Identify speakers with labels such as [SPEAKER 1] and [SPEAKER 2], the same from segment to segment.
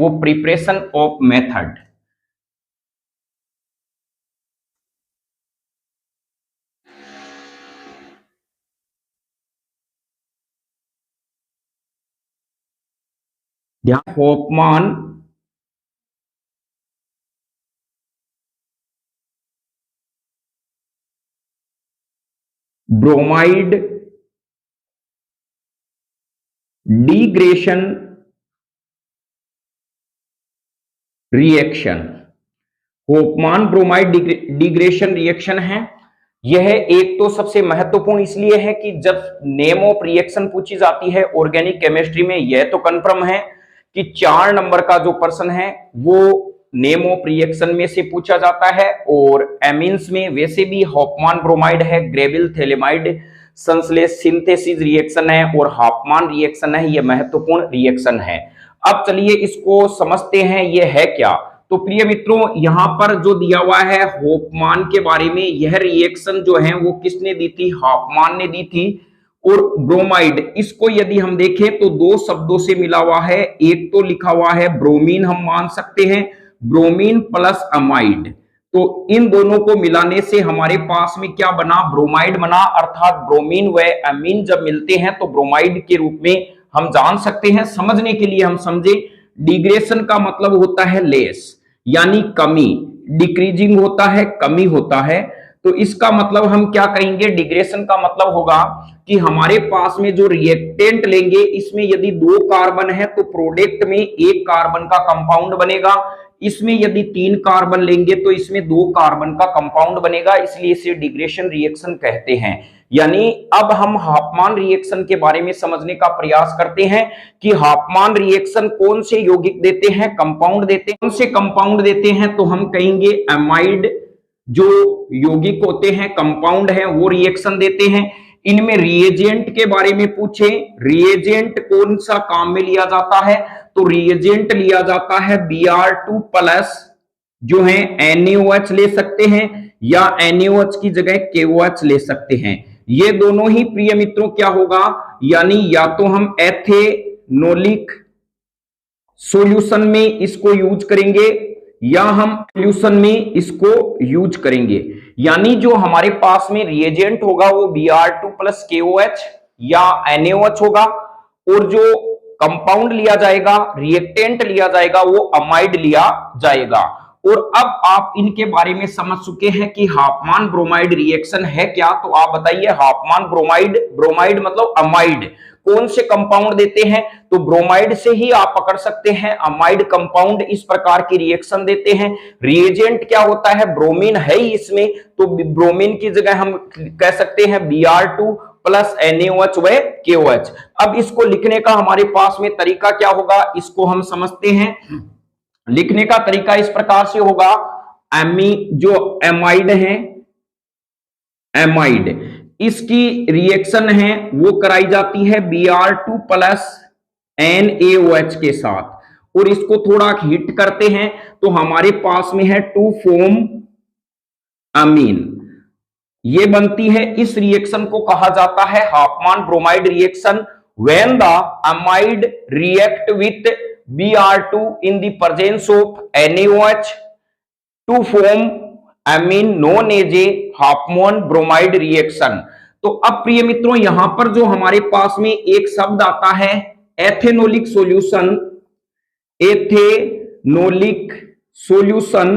[SPEAKER 1] वो preparation of method. होफमान bromide digression reaction, होफमान bromide digression reaction है। यह एक तो सबसे महत्वपूर्ण इसलिए है कि जब नेम ऑफ रिएक्शन पूछी जाती है ऑर्गेनिक केमिस्ट्री में, यह तो कंफर्म है कि 4 नंबर का जो प्रश्न है वो नेम ऑफ रिएक्शन में से पूछा जाता है। और एमीन्स में वैसे भी होफमान ब्रोमाइड है, ग्रेविल थैलेमाइड संश्लेष सिंथेसिस रिएक्शन है और होफमान रिएक्शन है, यह महत्वपूर्ण रिएक्शन है। अब चलिए इसको समझते हैं ये है क्या। तो प्रिय मित्रों, यहां पर जो दिया हुआ है होफमान के बारे में, यह रिएक्शन जो है वो किसने दी थी? होफमान ने दी थी। और ब्रोमाइड, इसको यदि हम देखें तो 2 शब्दों से मिला हुआ है। एक तो लिखा हुआ है ब्रोमीन, हम मान सकते हैं ब्रोमीन प्लस अमाइड, तो इन दोनों को मिलाने से हमारे पास में क्या बना? ब्रोमाइड बना। अर्थात ब्रोमीन व अमीन जब मिलते हैं तो ब्रोमाइड के रूप में हम जान सकते हैं। समझने के लिए हम समझे, डिग्रेशन का मतलब होता है लेस, यानी कमी, डिक्रीजिंग होता है, कमी होता है। तो इसका मतलब हम क्या कहेंगे? डिग्रेशन का मतलब होगा कि हमारे पास में जो रिएक्टेंट लेंगे, इसमें यदि 2 कार्बन है तो प्रोडक्ट में 1 कार्बन का कंपाउंड बनेगा। इसमें यदि 3 कार्बन लेंगे तो इसमें 2 कार्बन का कंपाउंड बनेगा, इसलिए इसे डिग्रेशन रिएक्शन कहते हैं। यानी अब हम होफमान रिएक्शन के बारे में समझने का प्रयास करते हैं कि होफमान रिएक्शन कौन से यौगिक देते हैं? कंपाउंड देते हैं। कौन से कंपाउंड देते हैं? तो हम कहेंगे अमाइड जो यौगिक होते हैं, कंपाउंड है, वो रिएक्शन देते हैं। इनमें रिएजेंट के बारे में पूछे, रिएजेंट कौन सा काम में लिया जाता है? तो रिएजेंट लिया जाता है Br2 प्लस जो है NaOH ले सकते हैं, या NaOH की जगह KOH ले सकते हैं। ये दोनों ही प्रिय मित्रों क्या होगा? यानी या तो हम एथेनोलिक सॉल्यूशन में इसको यूज करेंगे या हम सॉल्यूशन में इसको यूज करेंगे। यानी जो हमारे पास में रिएजेंट होगा वो Br2 प्लस KOH या NaOH होगा, और जो कंपाउंड लिया जाएगा, रिएक्टेंट लिया जाएगा, वो अमाइड लिया जाएगा। और अब आप इनके बारे में समझ चुके हैं कि होफमान ब्रोमाइड रिएक्शन है क्या। तो आप बताइए, होफमान ब्रोमाइड, ब्रोमाइड मतलब अमाइड, कौन से कंपाउंड देते हैं? तो ब्रोमाइड से ही आप पकड़ सकते हैं, अमाइड कंपाउंड इस प्रकार की रिएक्शन देते हैं। रिएजेंट क्या होता है? ब्रोमीन है ही इसमें, तो ब्रोमीन की जगह हम कह सकते हैं Br2 प्लस NaOH व KOH। अब इसको लिखने का हमारे पास में तरीका क्या होगा, इसको हम समझते हैं। लिखने का तरीका इस प्रकार से होगा, जो एमाइड है, एमाइड, इसकी रिएक्शन है वो कराई जाती है Br2 प्लस NaOH के साथ, और इसको थोड़ा हीट करते हैं तो हमारे पास में है 2,4 अमीन, ये बनती है। इस रिएक्शन को कहा जाता है होफमान bromide reaction. When the amide react with Br2 in the presence of NaOH to form amine known as a होफमान bromide reaction. तो अब प्रिय मित्रों, यहां पर जो हमारे पास में एक शब्द आता है एथेनोलिक सॉल्यूशन, एथेनोलिक सॉल्यूशन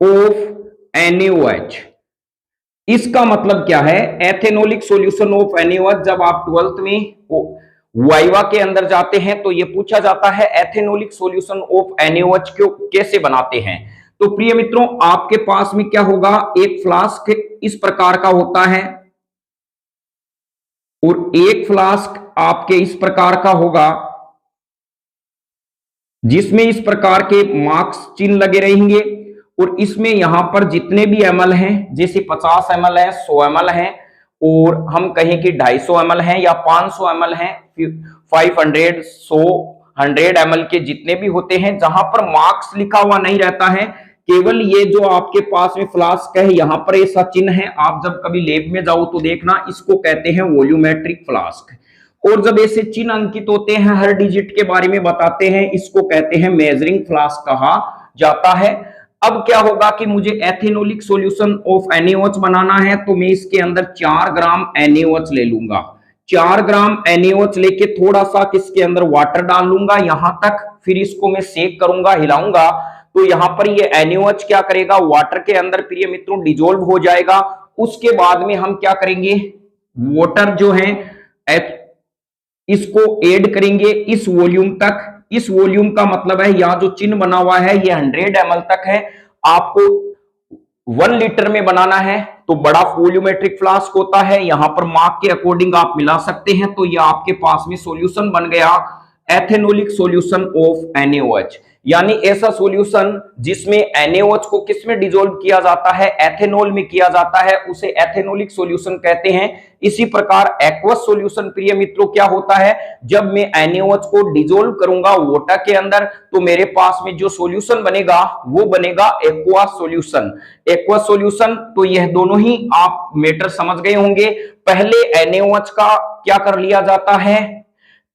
[SPEAKER 1] ऑफ NaOH, इसका मतलब क्या है? एथेनोलिक सॉल्यूशन ऑफ NaOH, जब आप 12th में वाइवा के अंदर जाते हैं तो यह पूछा जाता है एथेनोलिक सॉल्यूशन ऑफ NaOH को कैसे बनाते हैं। तो प्रिय मित्रों, आपके पास में क्या होगा? एक फ्लास्क इस प्रकार का होता है और एक फ्लास्क आपके इस प्रकार का होगा, जिसमें इस प्रकार के मार्क्स चिन्ह लगे रहेंगे। और इसमें यहां पर जितने भी ml हैं, जैसे 50 ml है, 100 ml है, और हम कहें कि 250 ml है या 500 ml है, 500, 100, 100 ml के जितने भी होते हैं, जहां पर मार्क्स लिखा हुआ नहीं रहता है, केवल ये जो आपके पास में फ्लास्क है, यहां पर ऐसा चिन्ह है। आप जब कभी लैब में जाओ तो देखना, इसको कहते हैं वॉल्यूमेट्रिक फ्लास्क। और जब ऐसे चिन्ह अंकित होते हैं, हर डिजिट के बारे में बताते हैं, इसको कहते हैं मेजरिंग फ्लास्क कहा जाता है। अब क्या होगा कि मुझे एथेनोलिक सॉल्यूशन ऑफ NaOH बनाना है, तो मैं इसके अंदर 4 ग्राम NaOH ले लूंगा। 4 ग्राम NaOH लेके थोड़ा सा किसके अंदर वाटर डाल लूंगा यहां तक, फिर इसको मैं सेक करूंगा, हिलाऊंगा, तो यहां पर ये NaOH क्या करेगा, वाटर के अंदर प्रिय मित्रों डिजोल्व हो जाएगा। उसके बाद में हम क्या करेंगे, वाटर जो है इसको ऐड करेंगे इस वॉल्यूम तक। इस वॉल्यूम का मतलब है यहां जो चिन्ह बना हुआ है ये 100 ml तक है, आपको 1 लीटर में बनाना है तो बड़ा वॉल्यूमेट्रिक फ्लास्क होता है, यहां पर मार्क के अकॉर्डिंग आप मिला सकते हैं। तो ये आपके पास में सॉल्यूशन बन गया एथेनोलिक सॉल्यूशन ऑफ NaOH, यानी ऐसा सॉल्यूशन जिसमें NaOH को किसमें डिसॉल्व किया जाता है, एथेनॉल में किया जाता है, उसे एथेनोलिक सॉल्यूशन कहते हैं। इसी प्रकार एक्वस सॉल्यूशन प्रिय मित्रों क्या होता है, जब मैं NaOH को डिसॉल्व करूंगा वाटर के अंदर तो मेरे पास में जो सॉल्यूशन बनेगा वो बनेगा एक्वस सॉल्यूशन। एक्वस सॉल्यूशन, तो यह दोनों ही आप मैटर समझ गए होंगे। पहले NaOH का क्या कर लिया जाता है,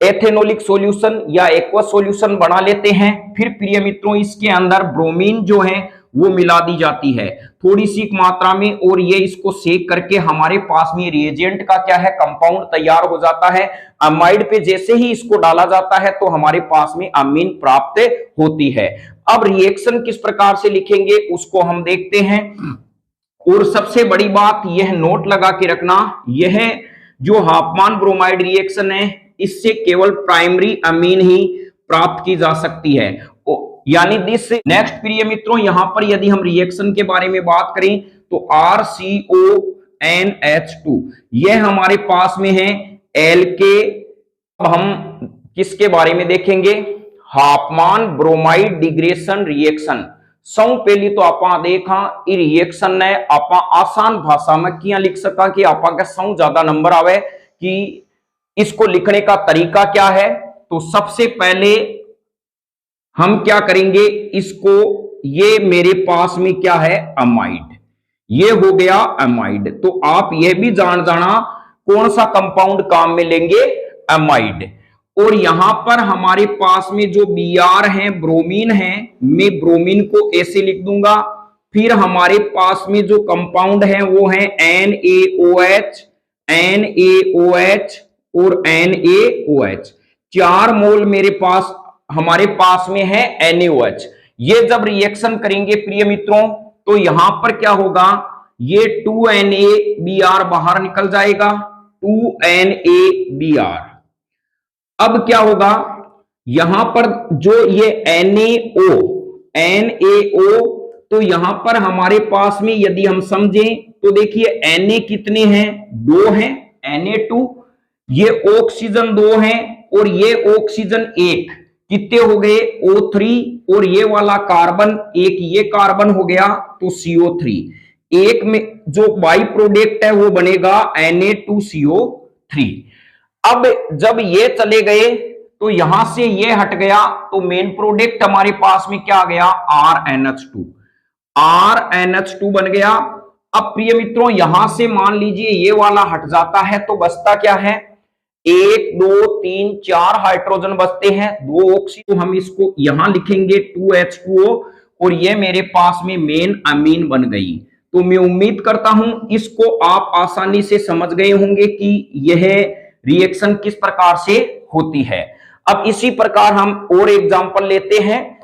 [SPEAKER 1] एथेनोलिक सॉल्यूशन या एक्वस सॉल्यूशन बना लेते हैं, फिर प्रिय मित्रों इसके अंदर ब्रोमीन जो है वो मिला दी जाती है थोड़ी सी मात्रा में, और ये इसको सेक करके हमारे पास में रिएजेंट का क्या है, कंपाउंड तैयार हो जाता है। अमाइड पे जैसे ही इसको डाला जाता है तो हमारे पास में अमीन प्राप्त होती है। अब रिएक्शन किस प्रकार से लिखेंगे उसको हम देखते हैं, और सबसे बड़ी बात यह नोट लगा के रखना, यह जो हाफमान ब्रोमाइड रिएक्शन है इससे केवल प्राइमरी अमीन ही प्राप्त की जा सकती है, यानी दिस नेक्स्ट प्रिय मित्रों यहां पर यदि हम रिएक्शन के बारे में बात करें तो RCONH2 यह हमारे पास में है LK। अब हम किसके बारे में देखेंगे, हाफमान ब्रोमाइड डिग्रेशन रिएक्शन। सौ पहली तो आपा देखा ई रिएक्शन ने आपा आसान भाषा में किया लिख सका कि आपा के सौ ज्यादा नंबर आवे कि इसको लिखने का तरीका क्या है। तो सबसे पहले हम क्या करेंगे, इसको, ये मेरे पास में क्या है अमाइड, ये हो गया अमाइड। तो आप यह भी जाना कौन सा कंपाउंड काम में लेंगे, अमाइड। और यहां पर हमारे पास में जो Br है ब्रोमीन है, मैं ब्रोमीन को ऐसे लिख दूंगा। फिर हमारे पास में जो कंपाउंड है वो है NaOH, NaOH और NaOH। 4 मोल मेरे पास हमारे पास में है NaOH। ये जब रिएक्शन करेंगे प्रिय मित्रों तो यहां पर क्या होगा, ये 2NaBr बाहर निकल जाएगा, 2NaBr। अब क्या होगा, यहां पर जो ये NaO, तो यहां पर हमारे पास में यदि हम समझें तो देखिए Na कितने हैं, 2 हैं, Na2, ये ऑक्सीजन 2 हैं और ये ऑक्सीजन 1, कितने हो गए O3, और ये वाला कार्बन एक, ये कार्बन हो गया तो CO3। एक में जो बाई प्रोडक्ट है वो बनेगा Na2CO3। अब जब ये चले गए तो यहां से ये हट गया तो मेन प्रोडक्ट हमारे पास में क्या आ गया, RNH2। RNH2 बन गया। अब प्रिय मित्रों यहां से मान लीजिए ये वाला हट जाता है तो बचता क्या है, 1 2 3 4 हाइड्रोजन बचते हैं, 2 ऑक्सीजन। हम इसको यहां लिखेंगे 2H2O, और ये मेरे पास में मेन अमीन बन गई। तो मैं उम्मीद करता हूं इसको आप आसानी से समझ गए होंगे कि यह रिएक्शन किस प्रकार से होती है। अब इसी प्रकार हम और एग्जांपल लेते हैं।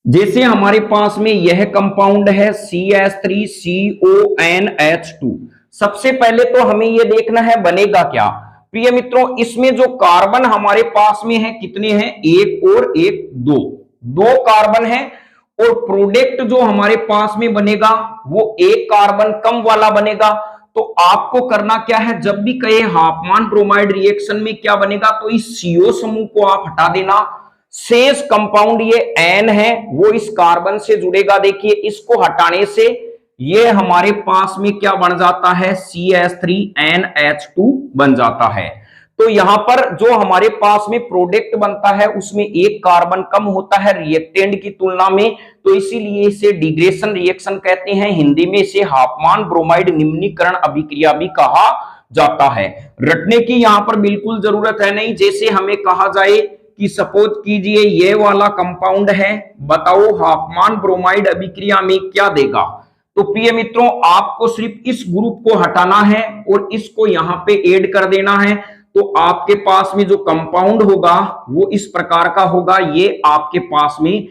[SPEAKER 1] जैसे हमारे पास में यह कंपाउंड है CH3CONH2। सबसे पहले तो हमें यह देखना है बनेगा क्या। प्रिय मित्रों इसमें जो कार्बन हमारे पास में है कितने हैं, 1 और 1 2 कार्बन है, और प्रोडक्ट जो हमारे पास में बनेगा वो 1 कार्बन कम वाला बनेगा। तो आपको करना क्या है, जब भी कहे हाफमान ब्रोमाइड रिएक्शन में क्या बनेगा तो इस CO समूह को आप हटा देना। शेष कंपाउंड ये N है वो इस कार्बन से जुड़ेगा। देखिए इसको हटाने से ये हमारे पास में क्या बन जाता है, CH3NH2 बन जाता है। तो यहां पर जो हमारे पास में प्रोडक्ट बनता है उसमें एक कार्बन कम होता है रिएक्टेंट की तुलना में, तो इसीलिए इसे डिग्रेशन रिएक्शन कहते हैं। हिंदी में इसे हाफमान ब्रोमाइड निम्नीकरण अभिक्रिया भी कहा जाता है। रटने की यहां पर बिल्कुल जरूरत है नहीं। जैसे हमें कहा जाए कि सपोज कीजिए ये वाला कंपाउंड है, बताओ हाफमान ब्रोमाइड अभिक्रिया में क्या देगा, तो प्रिय मित्रों आपको सिर्फ इस ग्रुप को हटाना है और इसको यहां पे ऐड कर देना है, तो आपके पास में जो कंपाउंड होगा वो इस प्रकार का होगा। ये आपके पास में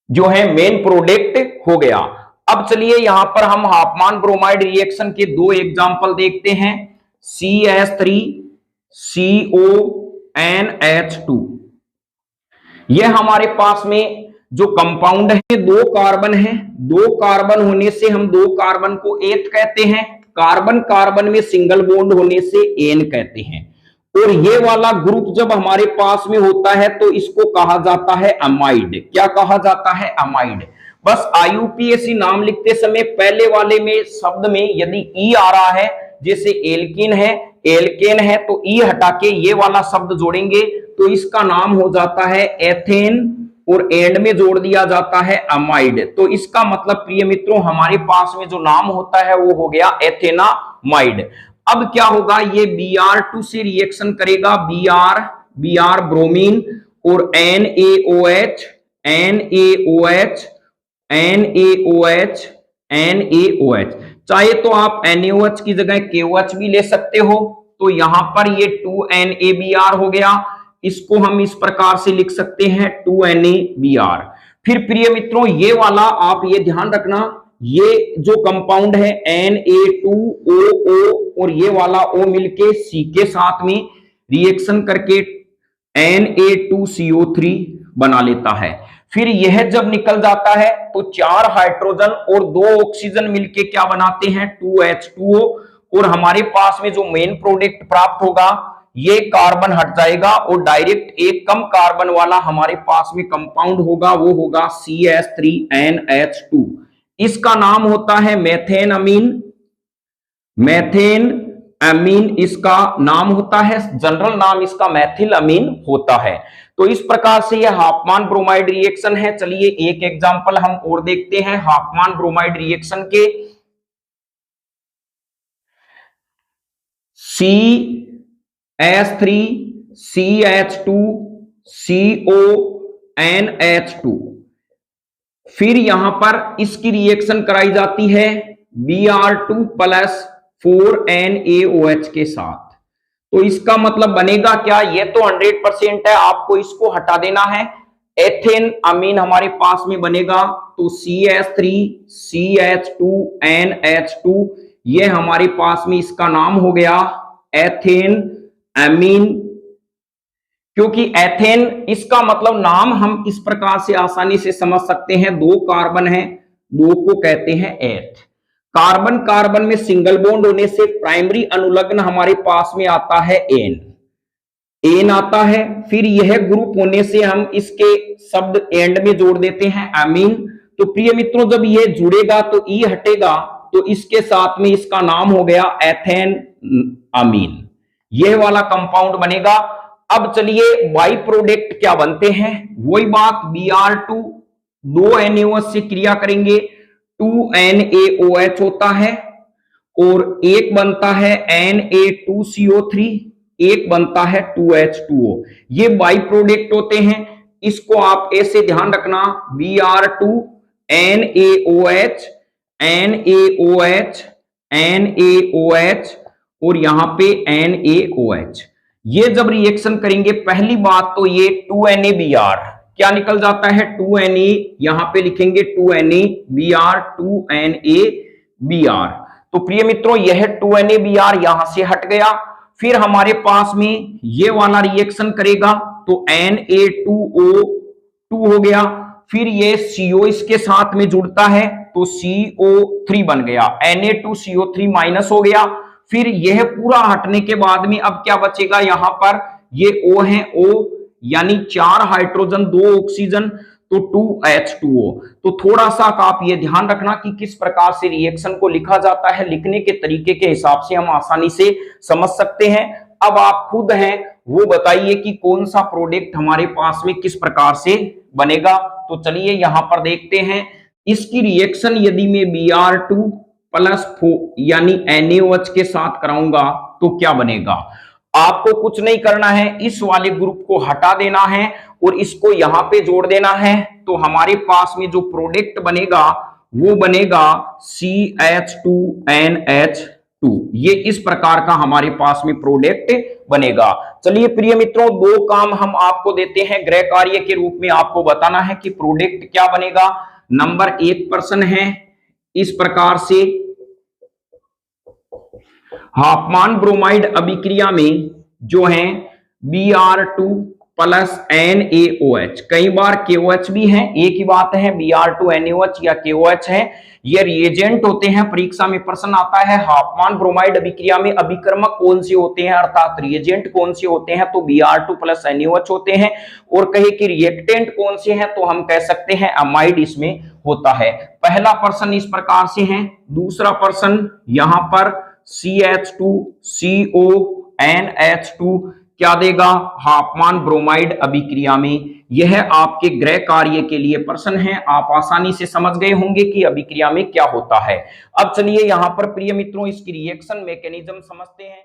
[SPEAKER 1] जो है मेन प्रोडक्ट हो गया। अब चलिए यहां पर हम हाफमान ब्रोमाइड रिएक्शन के दो एग्जांपल देखते हैं। CH3CONH2, यह हमारे पास में जो कंपाउंड है दो कार्बन है, दो कार्बन होने से हम दो कार्बन को एथ कहते हैं, कार्बन कार्बन में सिंगल बॉन्ड होने से एन कहते हैं। और ये वाला ग्रुप जब हमारे पास में होता है तो इसको कहा जाता है अमाइड। क्या कहा जाता है? अमाइड। बस IUPAC नाम लिखते समय पहले वाले में शब्द में यदि ई आ रहा है, जैसे एल्कीन है, एल्केन है, तो ई हटा के ये वाला शब्द जोड़ेंगे तो इसका नाम हो जाता है एथेन और एंड में जोड़ दिया जाता है अमाइड। तो इसका मतलब प्रिय मित्रों हमारे पास में जो नाम होता है वो हो गया एथेनामाइड। अब क्या होगा, ये Br2 से रिएक्शन करेगा, Br ब्रोमीन और NaOH चाहे तो आप NaOH की जगह KOH भी ले सकते हो। तो यहां पर ये 2NaBr हो गया, इसको हम इस प्रकार से लिख सकते हैं 2NaBr। फिर प्रिय मित्रों ये वाला आप ये ध्यान रखना, ये जो कंपाउंड है Na2OO और ये वाला O मिलके C के साथ में रिएक्शन करके Na2CO3 बना लेता है। फिर यह जब निकल जाता है तो 4 हाइड्रोजन और 2 ऑक्सीजन मिलके क्या बनाते हैं 2H2O, और हमारे पास में जो मेन प्रोडक्ट प्राप्त होगा ये कार्बन हट जाएगा और डायरेक्ट एक कम कार्बन वाला हमारे पास में कंपाउंड होगा, वो होगा CH3NH2। इसका नाम होता है मेथेन अमीन। मेथेन अमीन इसका नाम होता है, जनरल नाम इसका मैथिल अमीन होता है। तो इस प्रकार से यह हाफमान ब्रोमाइड रिएक्शन है। चलिए एक एग्जांपल हम और देखते हैं हाफमान ब्रोमाइड रिएक्शन के। CH3CH2CONH2, फिर यहां पर इसकी रिएक्शन कराई जाती है Br2 + 4NaOH के साथ। तो इसका मतलब बनेगा क्या, ये तो 100% है, आपको इसको हटा देना है। एथेन अमीन हमारे पास में बनेगा, तो CH3CH2NH2 ये हमारे पास में इसका नाम हो गया एथेन अमीन। क्योंकि एथेन इसका मतलब नाम हम इस प्रकार से आसानी से समझ सकते हैं, दो कार्बन है, दो को कहते हैं एथ। कार्बन कार्बन में सिंगल बॉन्ड होने से प्राइमरी अनुलग्न हमारे पास में आता है एन आता है। फिर यह ग्रुप होने से हम इसके शब्द एंड में जोड़ देते हैं अमीन। तो प्रिय मित्रों जब ये जुड़ेगा तो ई हटेगा, तो इसके साथ में इसका नाम हो गया एथेन अमीन, यह वाला कंपाउंड बनेगा। अब चलिए बाई प्रोडक्ट क्या बनते हैं, वही बात, Br2 2 NaOH से क्रिया करेंगे 2NaOH होता है, और एक बनता है Na2CO3, एक बनता है 2H2O। ये बाई प्रोडक्ट होते हैं, इसको आप ऐसे ध्यान रखना Br2 NaOH NaOH NaOH और यहां पे NaOH। ये जब रिएक्शन करेंगे पहली बात तो ये 2NaBr क्या निकल जाता है 2Na, यहां पे लिखेंगे 2NaBr 2NaBr। तो प्रिय मित्रों यह 2NaBr यहां से हट गया। फिर हमारे पास में ये वाला रिएक्शन करेगा तो Na2O2 हो गया। फिर ये CO इसके साथ में जुड़ता है तो CO3 बन गया, Na2CO3 माइनस हो गया। फिर यह पूरा हटने के बाद में अब क्या बचेगा, यहां पर ये O है, O यानी 4 हाइड्रोजन 2 ऑक्सीजन तो 2H2O। तो थोड़ा सा आप ये ध्यान रखना कि किस प्रकार से रिएक्शन को लिखा जाता है, लिखने के तरीके के हिसाब से हम आसानी से समझ सकते हैं। अब आप खुद हैं वो बताइए कि कौन सा प्रोडक्ट हमारे पास में किस प्रकार से बनेगा। तो चलिए यहां पर देखते हैं, इसकी रिएक्शन यदि मैं Br2 प्लस यानी NaOH के साथ कराऊंगा तो क्या बनेगा। आपको कुछ नहीं करना है, इस वाले ग्रुप को हटा देना है और इसको यहां पे जोड़ देना है, तो हमारे पास में जो प्रोडक्ट बनेगा वो बनेगा CH2NH2। ये इस प्रकार का हमारे पास में प्रोडक्ट बनेगा। चलिए प्रिय मित्रों, दो काम हम आपको देते हैं गृह कार्य के रूप में, आपको बताना है कि प्रोडक्ट क्या बनेगा। नंबर 1 प्रश्न है इस प्रकार से, हाफमान ब्रोमाइड अभिक्रिया में जो है Br2 प्लस NaOH, कई बार KOH भी है, एक ही बात है Br2 NaOH या KOH है, ये रिएजेंट होते हैं। परीक्षा में प्रश्न आता है हाफमान ब्रोमाइड अभिक्रिया में अभिकर्मक कौन से होते हैं, अर्थात रिएजेंट कौन से होते हैं, तो Br2 प्लस NaOH होते हैं। और कहे कि रिएक्टेंट कौन से हैं, तो हम कह सकते हैं अमाइड इसमें होता है। पहला प्रश्न इस प्रकार से है। दूसरा प्रश्न यहां पर CH2CONH2 क्या देगा हाफमान ब्रोमाइड अभिक्रिया में। यह आपके गृह कार्य के लिए प्रश्न है, आप आसानी से समझ गए होंगे कि अभिक्रिया में क्या होता है। अब चलिए यहां पर प्रिय मित्रों इसकी रिएक्शन मैकेनिज्म समझते हैं।